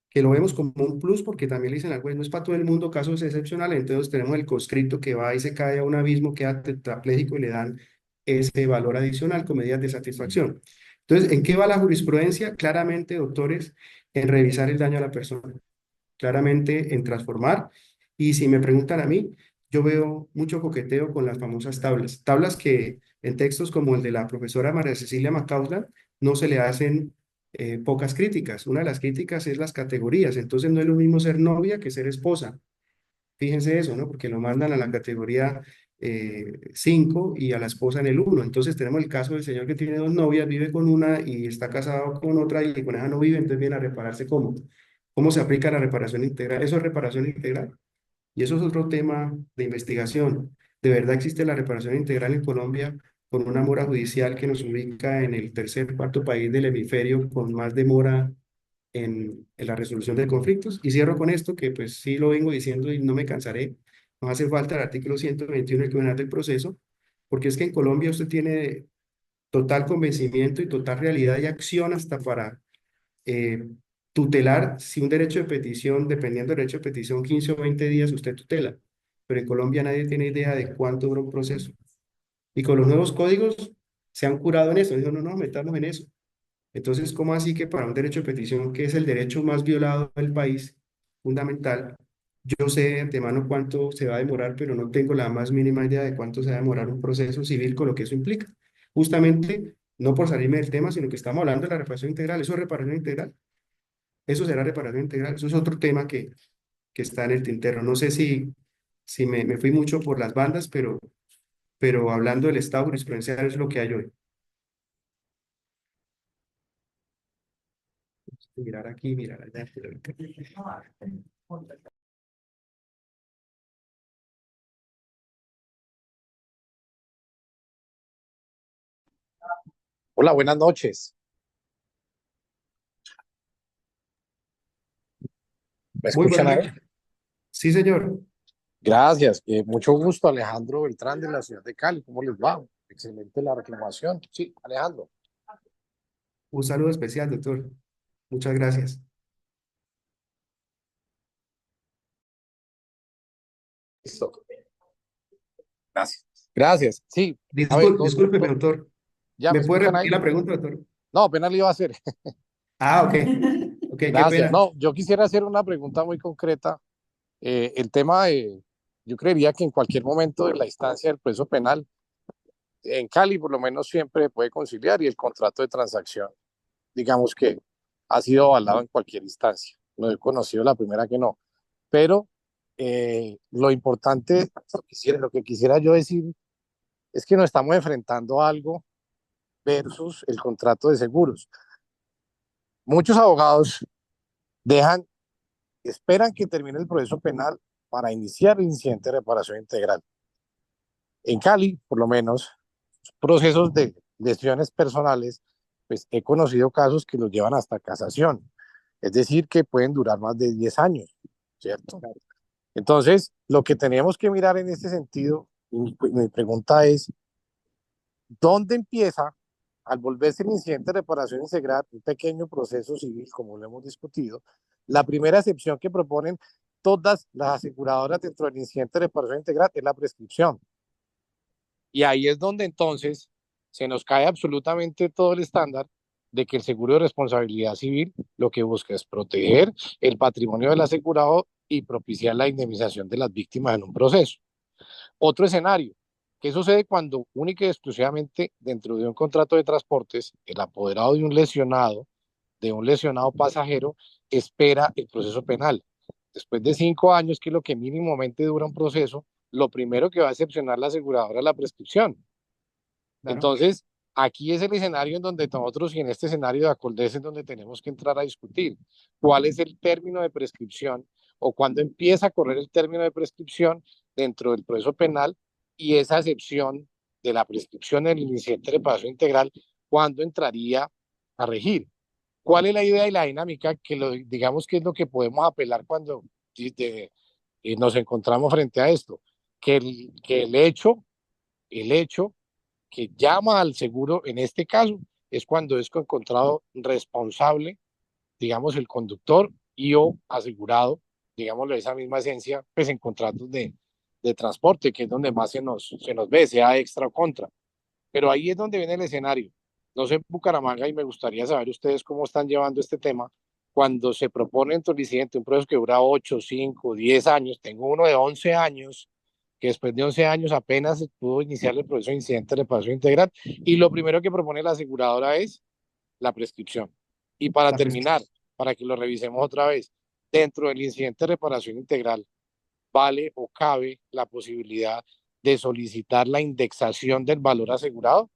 que lo vemos como un plus porque también le dicen al juez, no es para todo el mundo casos excepcionales, entonces tenemos el conscripto que va y se cae a un abismo, queda tetrapléjico y le dan ese valor adicional con medidas de satisfacción. Entonces, ¿en qué va la jurisprudencia? Claramente, doctores, en revisar el daño a la persona, claramente en transformar. Y si me preguntan a mí, yo veo mucho coqueteo con las famosas tablas, tablas que en textos como el de la profesora María Cecilia Macausland no se le hacen pocas críticas. Una de las críticas es las categorías, entonces no es lo mismo ser novia que ser esposa. Fíjense eso, ¿no? Porque lo mandan a la categoría 5 y a la esposa en el 1. Entonces tenemos el caso del señor que tiene dos novias, vive con una y está casado con otra y con esa no vive, entonces viene a repararse cómo. ¿Cómo se aplica la reparación integral? Eso es reparación integral. Y eso es otro tema de investigación. ¿De verdad existe la reparación integral en Colombia con una mora judicial que nos ubica en el tercer, cuarto país del hemisferio con más demora en la resolución de conflictos? Y cierro con esto, que pues sí lo vengo diciendo y no me cansaré. Nos hace falta el artículo 121 del Tribunal del Proceso, porque es que en Colombia usted tiene total convencimiento y total realidad y acción hasta para eh, tutelar si un derecho de petición, dependiendo del derecho de petición, 15 o 20 días usted tutela. Pero en Colombia nadie tiene idea de cuánto dura un proceso. Y con los nuevos códigos se han curado en eso. Dijo, no, no, metamos en eso. Entonces, ¿cómo así que para un derecho de petición, que es el derecho más violado del país, fundamental, yo sé de antemano cuánto se va a demorar, pero no tengo la más mínima idea de cuánto se va a demorar un proceso civil con lo que eso implica? Justamente, no por salirme del tema, sino que estamos hablando de la reparación integral. ¿Eso es reparación integral? Eso será reparación integral. Eso es otro tema que está en el tintero. No sé si me fui mucho por las bandas, pero hablando del estado jurisprudencial es lo que hay hoy. Mirar aquí, mirar allá. Mirar acá. Hola, buenas noches. ¿Me Muy escuchan buenas ahí? noches. Sí, señor. Gracias. Mucho gusto, Alejandro Beltrán de la ciudad de Cali. ¿Cómo les va? Excelente la reclamación. Sí, Alejandro. Un saludo especial, doctor. Muchas gracias. Listo. Gracias. Gracias. Sí, a ver, Discúlpeme, doctor. ¿ya me ¿Me puede escuchan repetir ahí? la pregunta, doctor? No, apenas le iba a hacer. Ah, ok. Ok, qué Gracias. pena. No, yo quisiera hacer una pregunta muy concreta. El tema de, yo creería que en cualquier momento de la instancia del proceso penal, en Cali por lo menos siempre puede conciliar y el contrato de transacción, digamos que ha sido avalado en cualquier instancia. No he conocido la primera que no. Pero lo importante, lo que quisiera yo decir es que nos estamos enfrentando a algo versus el contrato de seguros. Muchos abogados dejan, esperan que termine el proceso penal para iniciar el incidente de reparación integral. En Cali, por lo menos, procesos de lesiones personales, pues he conocido casos que los llevan hasta casación, es decir, que pueden durar más de 10 años, ¿cierto? Entonces, lo que tenemos que mirar en este sentido, mi pregunta es, ¿dónde empieza, al volverse el incidente de reparación integral, un pequeño proceso civil, como lo hemos discutido, la primera excepción que proponen todas las aseguradoras dentro del incidente de reparación integral es la prescripción? Y ahí es donde entonces se nos cae absolutamente todo el estándar de que el seguro de responsabilidad civil lo que busca es proteger el patrimonio del asegurado y propiciar la indemnización de las víctimas en un proceso. Otro escenario, ¿qué sucede cuando única y exclusivamente dentro de un contrato de transportes el apoderado de un lesionado pasajero, espera el proceso penal? Después de 5 años, que es lo que mínimamente dura un proceso, lo primero que va a excepcionar la aseguradora es la prescripción. Claro. Entonces, aquí es el escenario en donde nosotros, y en este escenario de Acoldez, es donde tenemos que entrar a discutir cuál es el término de prescripción o cuándo empieza a correr el término de prescripción dentro del proceso penal, y esa excepción de la prescripción en el incidente de reparación integral, cuándo entraría a regir. ¿Cuál es la idea y la dinámica que digamos que es lo que podemos apelar cuando nos encontramos frente a esto? Que el hecho que llama al seguro en este caso es cuando es encontrado responsable, digamos, el conductor y o asegurado, digámoslo, esa misma esencia, pues en contratos de transporte, que es donde más se nos ve, sea extra o contra. Pero ahí es donde viene el escenario. No sé, en Bucaramanga, y me gustaría saber ustedes cómo están llevando este tema, cuando se propone en el incidente un proceso que dura 8, 5, 10 años, tengo uno de 11 años, que después de 11 años apenas se pudo iniciar el proceso de incidente de reparación integral, y lo primero que propone la aseguradora es la prescripción. Y para La terminar, prescripción. para que lo revisemos otra vez, dentro del incidente de reparación integral, ¿vale o cabe la posibilidad de solicitar la indexación del valor asegurado?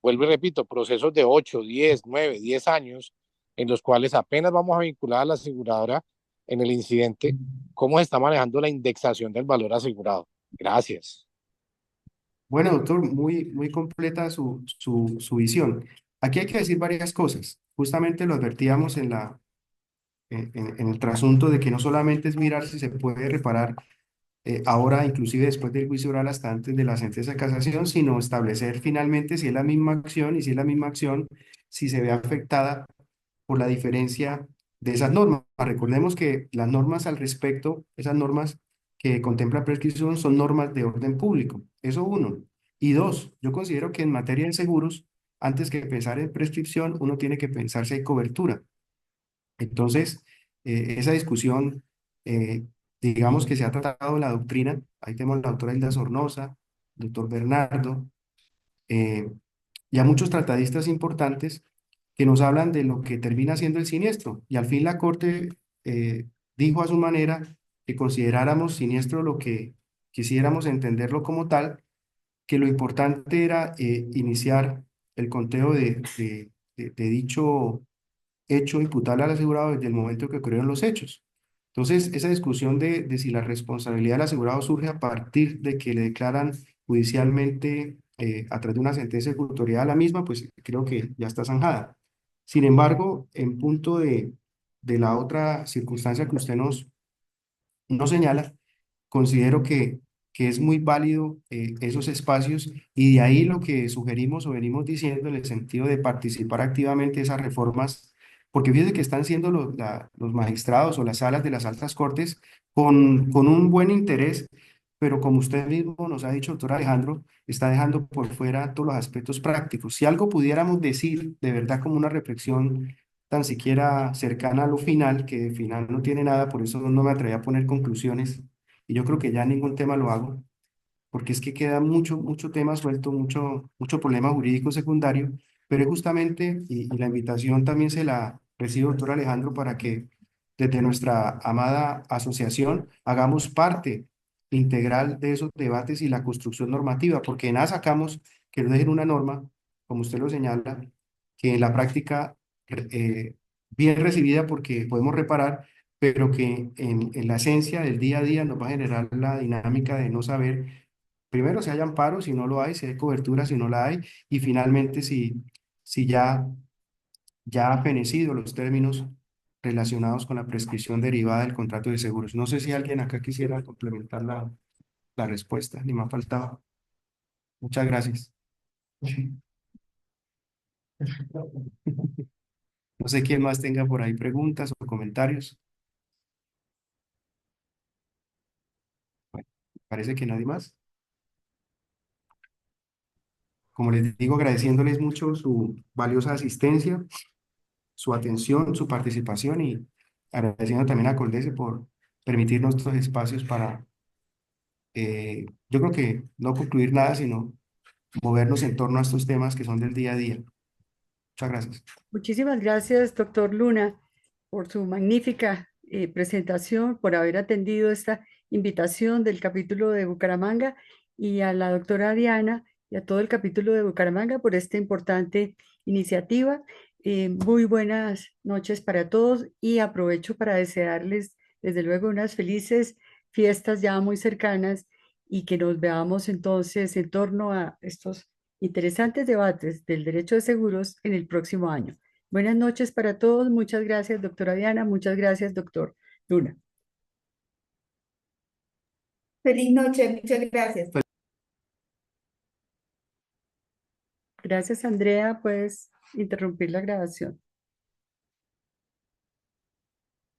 Vuelvo y repito, procesos de 8, 10, 9, 10 años, en los cuales apenas vamos a vincular a la aseguradora en el incidente, ¿cómo se está manejando la indexación del valor asegurado? Gracias. Bueno, doctor, muy completa su visión. Aquí hay que decir varias cosas. Justamente lo advertíamos en el trasunto de que no solamente es mirar si se puede reparar ahora, inclusive después del juicio oral hasta antes de la sentencia de casación, sino establecer finalmente si es la misma acción y si es la misma acción, si se ve afectada por la diferencia de esas normas. Recordemos que las normas al respecto, esas normas que contemplan prescripción son normas de orden público. Eso uno. Y dos, yo considero que en materia de seguros, antes que pensar en prescripción, uno tiene que pensar si hay cobertura. Entonces, esa discusión, digamos que se ha tratado en la doctrina, ahí tenemos la doctora Hilda Sornosa, doctor Bernardo, eh, y a muchos tratadistas importantes que nos hablan de lo que termina siendo el siniestro. Y al fin la Corte dijo a su manera que consideráramos siniestro lo que quisiéramos entenderlo como tal, que lo importante era iniciar el conteo de dicho hecho imputable al asegurado desde el momento que ocurrieron los hechos. Entonces, esa discusión de si la responsabilidad del asegurado surge a partir de que le declaran judicialmente a través de una sentencia ejecutoriada a la misma, pues creo que ya está zanjada. Sin embargo, en punto de la otra circunstancia que usted nos señala, considero que es muy válido esos espacios y de ahí lo que sugerimos o venimos diciendo en el sentido de participar activamente en esas reformas, porque fíjese que están siendo los magistrados o las salas de las altas cortes con un buen interés, pero como usted mismo nos ha dicho, doctor Alejandro, está dejando por fuera todos los aspectos prácticos. Si algo pudiéramos decir de verdad como una reflexión tan siquiera cercana a lo final, que de final no tiene nada, por eso no me atreví a poner conclusiones, y yo creo que ya ningún tema lo hago, porque es que queda mucho tema suelto, mucho problema jurídico secundario, pero es justamente, y la invitación también se la recibo, doctor Alejandro, para que desde nuestra amada asociación hagamos parte integral de esos debates y la construcción normativa, porque de nada sacamos que no dejen una norma, como usted lo señala, que en la práctica bien recibida porque podemos reparar, pero que en la esencia del día a día nos va a generar la dinámica de no saber, primero, si hay amparo, si no lo hay, si hay cobertura, si no la hay, y finalmente si ya ha fenecido los términos relacionados con la prescripción derivada del contrato de seguros. No sé si alguien acá quisiera complementar la respuesta, ni me ha faltado. Muchas gracias. No sé quién más tenga por ahí preguntas o comentarios. Bueno, parece que nadie más. Como les digo, agradeciéndoles mucho su valiosa asistencia, su atención, su participación y agradeciendo también a Coldese por permitirnos estos espacios para, yo creo que no concluir nada, sino movernos en torno a estos temas que son del día a día. Muchas gracias. Muchísimas gracias, doctor Luna, por su magnífica presentación, por haber atendido esta invitación del capítulo de Bucaramanga y a la doctora Diana y a todo el capítulo de Bucaramanga por esta importante iniciativa. Muy buenas noches para todos y aprovecho para desearles, desde luego, unas felices fiestas ya muy cercanas y que nos veamos entonces en torno a estos interesantes debates del derecho de seguros en el próximo año. Buenas noches para todos. Muchas gracias, doctora Diana. Muchas gracias, doctor Luna. Feliz noche, muchas gracias. Gracias, Andrea. Puedes interrumpir la grabación.